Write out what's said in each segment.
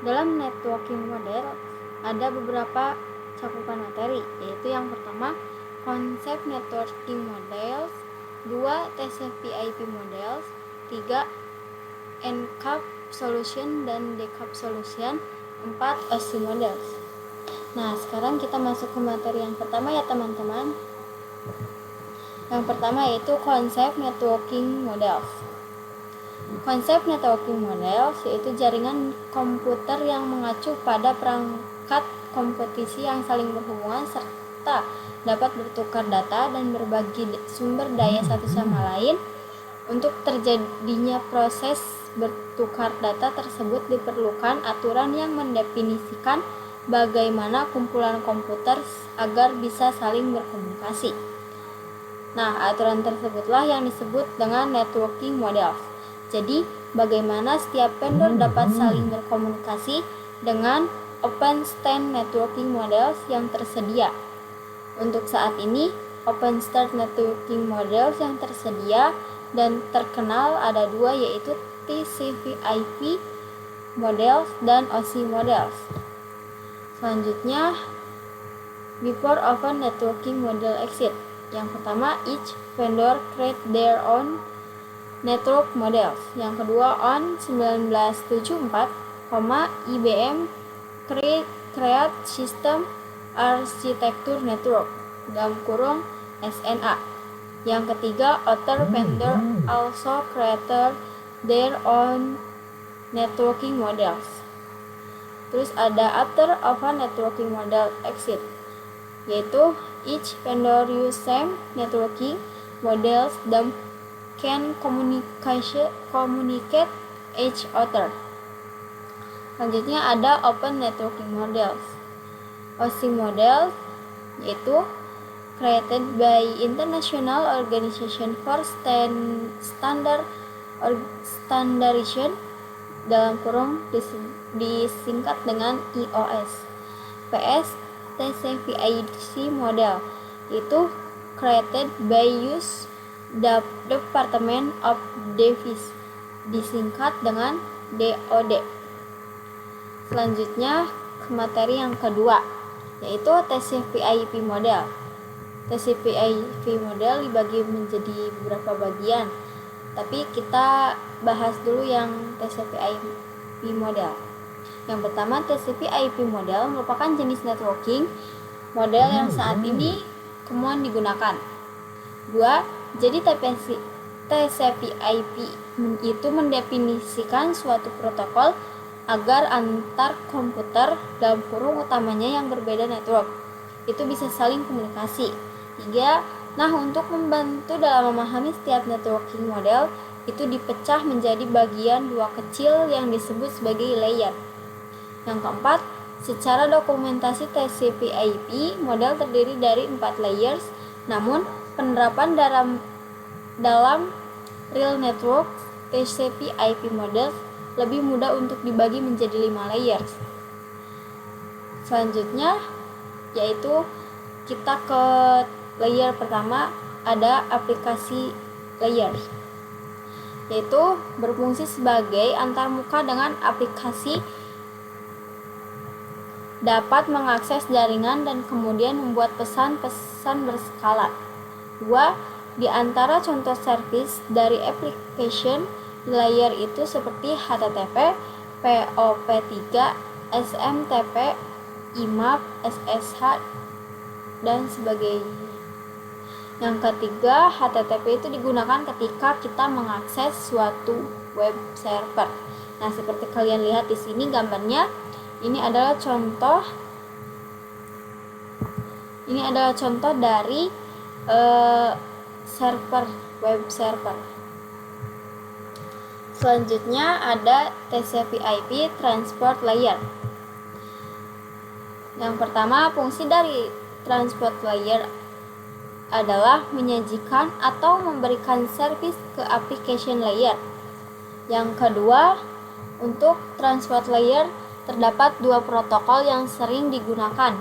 Dalam networking model ada beberapa cakupan materi, yaitu yang pertama konsep networking models, 2 TCP/IP models, 3 encap solution dan decap solution, 4 OSI models. Nah, sekarang kita masuk ke materi yang pertama ya teman-teman. Yang pertama yaitu konsep networking models. Konsep networking models yaitu jaringan komputer yang mengacu pada perangkat kompetisi yang saling berhubungan serta dapat bertukar data dan berbagi sumber daya satu sama lain. Untuk terjadinya proses bertukar data tersebut diperlukan aturan yang mendefinisikan bagaimana kumpulan komputer agar bisa saling berkomunikasi. Nah, aturan tersebutlah yang disebut dengan networking models. Jadi, bagaimana setiap vendor dapat saling berkomunikasi dengan open standard networking models yang tersedia. Untuk saat ini, open standard networking models yang tersedia dan terkenal ada 2, yaitu TCP/IP models dan OSI models. Selanjutnya, before open networking model exit. Yang pertama, each vendor create their own network models. Yang kedua, on 1974, IBM create system architecture network (SNA). Yang ketiga, other vendor also created their own networking models. Terus ada after open networking model exit, yaitu each vendor use same networking models that can communicate each other. Selanjutnya ada open networking models. OSI models yaitu created by International Organization for Standardization disingkat dengan IOS. PS TCP/IP model itu created by US Department of Defense disingkat dengan DoD. Selanjutnya ke materi yang kedua, yaitu TCP/IP model. TCP/IP model dibagi menjadi beberapa bagian, tapi kita bahas dulu yang TCP/IP model. Yang pertama, TCP/IP model merupakan jenis networking model yang saat ini kemudian digunakan. 2. Jadi TCP/IP itu mendefinisikan suatu protokol agar antar komputer utamanya yang berbeda network itu bisa saling komunikasi. 3. Nah, untuk membantu dalam memahami setiap networking model itu dipecah menjadi bagian 2 kecil yang disebut sebagai layer. Yang keempat, secara dokumentasi TCP/IP model terdiri dari 4 layers, namun penerapan dalam real network TCP/IP model lebih mudah untuk dibagi menjadi 5 layers. Selanjutnya yaitu kita ke layer pertama, ada aplikasi layer, yaitu berfungsi sebagai antarmuka dengan aplikasi, dapat mengakses jaringan dan kemudian membuat pesan-pesan berskala. 2. Di antara contoh service dari application layer itu seperti HTTP, POP3, SMTP, IMAP, SSH, dan sebagainya. Yang ketiga, HTTP itu digunakan ketika kita mengakses suatu web server. Nah, seperti kalian lihat di sini gambarnya, ini adalah contoh dari web server. Selanjutnya ada TCP/IP transport layer. Yang pertama, fungsi dari transport layer adalah menyajikan atau memberikan service ke application layer. Yang kedua, untuk transport layer terdapat 2 protokol yang sering digunakan,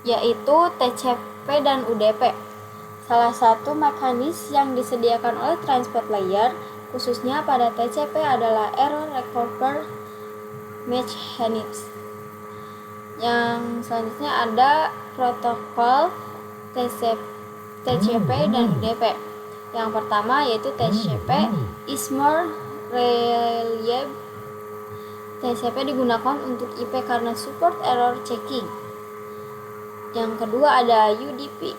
yaitu TCP dan UDP. Salah satu mekanis yang disediakan oleh transport layer khususnya pada TCP adalah Error Recovery Mechanism. Yang selanjutnya ada protokol TCP dan UDP. Yang pertama yaitu TCP is more reliable. TCP digunakan untuk IP karena support error checking. Yang kedua ada UDP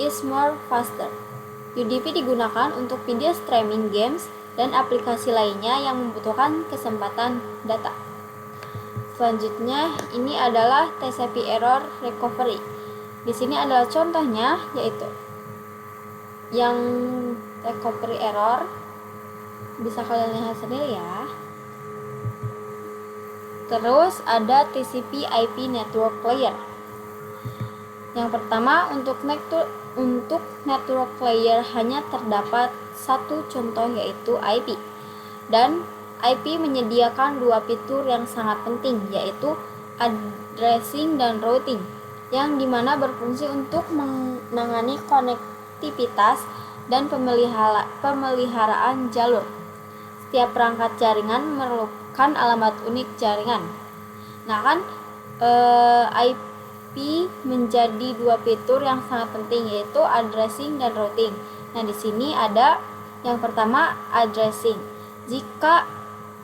is more faster. UDP digunakan untuk video streaming games dan aplikasi lainnya yang membutuhkan kecepatan data. Selanjutnya ini adalah TCP error recovery. Di sini adalah contohnya yaitu yang recovery error, bisa kalian lihat sendiri ya. Terus ada TCP IP network layer. Yang pertama untuk network layer hanya terdapat satu contoh yaitu IP. Dan IP menyediakan dua fitur yang sangat penting yaitu addressing dan routing, yang dimana berfungsi untuk menangani konektivitas dan pemeliharaan jalur. Setiap perangkat jaringan memerlukan alamat unik jaringan. Nah kan IP menjadi dua fitur yang sangat penting yaitu addressing dan routing. Nah di sini ada yang pertama addressing.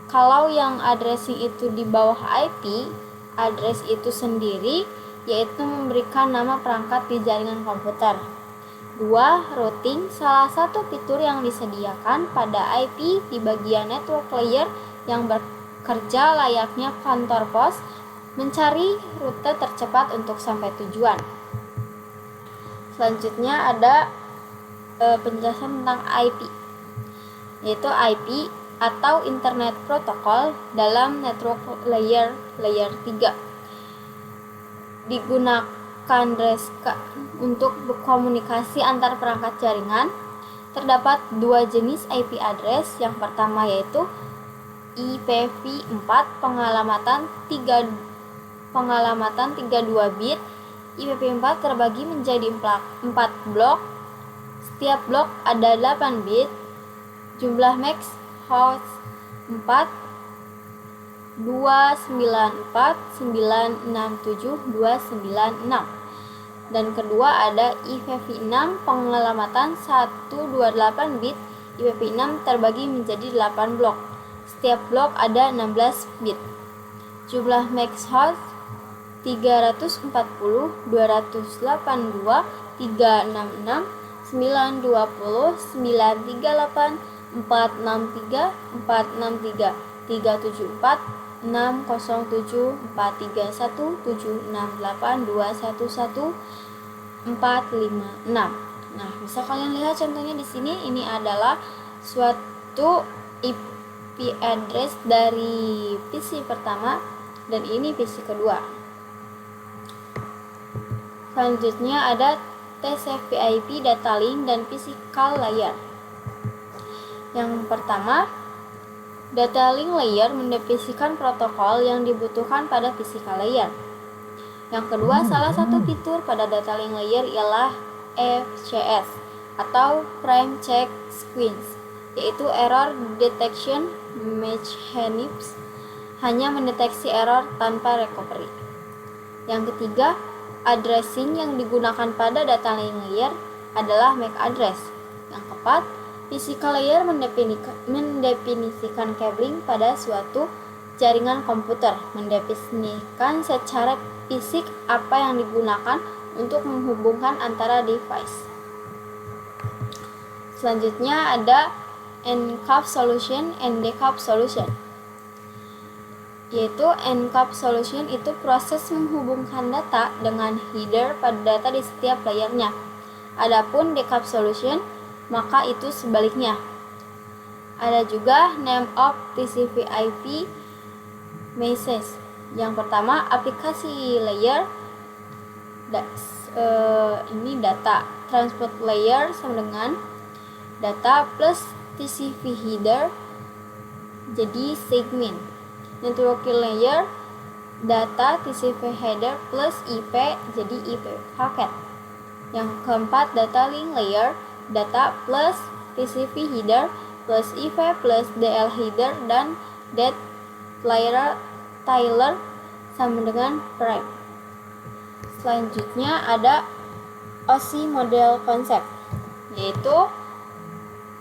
Kalau yang addressing itu di bawah IP, address itu sendiri yaitu memberikan nama perangkat di jaringan komputer. 2. Routing, salah satu fitur yang disediakan pada IP di bagian network layer yang bekerja layaknya kantor pos, mencari rute tercepat untuk sampai tujuan. Selanjutnya ada penjelasan tentang IP, yaitu IP atau Internet Protocol dalam network layer 3 digunakan untuk berkomunikasi antar perangkat jaringan. Terdapat dua jenis IP address. Yang pertama yaitu IPv4 pengalamatan 32 bit. IPv4 terbagi menjadi 4 blok. Setiap blok ada 8 bit. Jumlah max host 4 294.967.296. Dan kedua ada IPv6 pengalamatan 128 bit. IPv6 terbagi menjadi 8 blok. Setiap blok ada 16 bit. Jumlah max host 340, 282, 366, 920, 938, 463, 463, 374, 607, 431, 768, 211, 456. Nah, bisa kalian lihat contohnya di sini. Ini adalah suatu IP address dari PC pertama dan ini PC kedua. Selanjutnya ada TCP/IP data link dan physical layer. Yang pertama, data link layer mendefinisikan protokol yang dibutuhkan pada physical layer. Yang kedua, salah satu fitur pada data link layer ialah FCS atau Frame Check Sequence, yaitu Error Detection Mechanism, hanya mendeteksi error tanpa recovery. Yang ketiga, addressing yang digunakan pada data link layer adalah MAC address. Yang keempat, physical layer mendefinisikan cabling pada suatu jaringan komputer, mendefinisikan secara fisik apa yang digunakan untuk menghubungkan antara device. Selanjutnya ada encapsulation and decapsulation, yaitu encapsulation itu proses menghubungkan data dengan header pada data di setiap layernya. Adapun decapsulation maka itu sebaliknya. Ada juga name of TCP/IP message. Yang pertama, aplikasi layer, ini data. Transport layer sama dengan data plus TCP header, jadi segment. Networking layer, data TCP header plus IP, jadi IP paket. Yang keempat, data link layer, data plus TCP header plus IV plus DL header dan dat Taylor sama dengan prime. Selanjutnya ada OSI model konsep, yaitu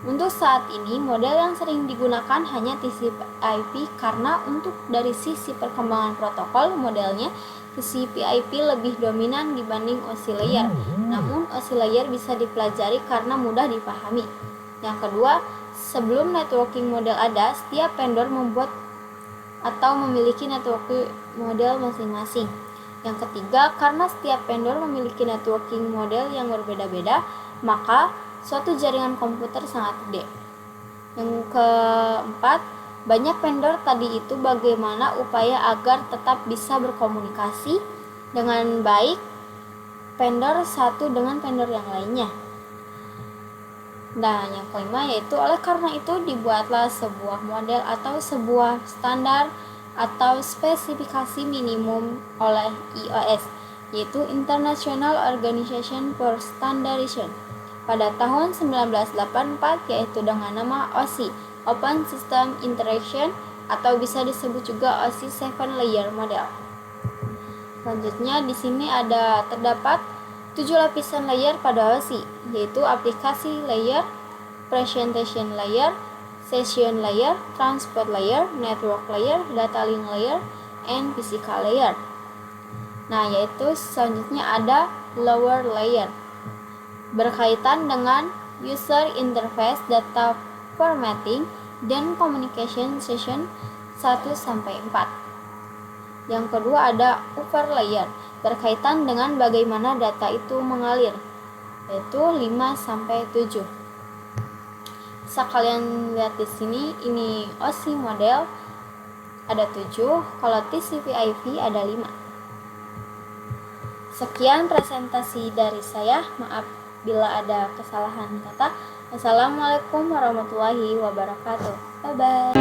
untuk saat ini model yang sering digunakan hanya TCP/IP karena untuk dari sisi perkembangan protokol modelnya TCP/IP lebih dominan dibanding OSI layer. Namun OSI layer bisa dipelajari karena mudah dipahami. Yang kedua, sebelum networking model ada, setiap vendor membuat atau memiliki networking model masing-masing. Yang ketiga, karena setiap vendor memiliki networking model yang berbeda-beda, maka suatu jaringan komputer sangat gede. Yang keempat, banyak vendor tadi itu bagaimana upaya agar tetap bisa berkomunikasi dengan baik vendor satu dengan vendor yang lainnya. Nah, yang kelima yaitu oleh karena itu dibuatlah sebuah model atau sebuah standar atau spesifikasi minimum oleh IOS, yaitu International Organization for Standardization, pada tahun 1984, yaitu dengan nama OSI, Open System Interaction, atau bisa disebut juga OSI 7 Layer Model. Selanjutnya di sini terdapat 7 lapisan layer pada OSI, yaitu aplikasi layer, presentation layer, session layer, transport layer, network layer, data link layer, and physical layer. Nah, yaitu selanjutnya ada lower layer, berkaitan dengan user interface, data formatting, dan communication session 1-4. Yang kedua ada upper layer, berkaitan dengan bagaimana data itu mengalir, yaitu 5-7. Bisa kalian lihat di sini, ini OSI model ada 7, kalau TCP/IP ada 5. Sekian presentasi dari saya, maaf bila ada kesalahan kata. Assalamualaikum warahmatullahi wabarakatuh. Bye bye.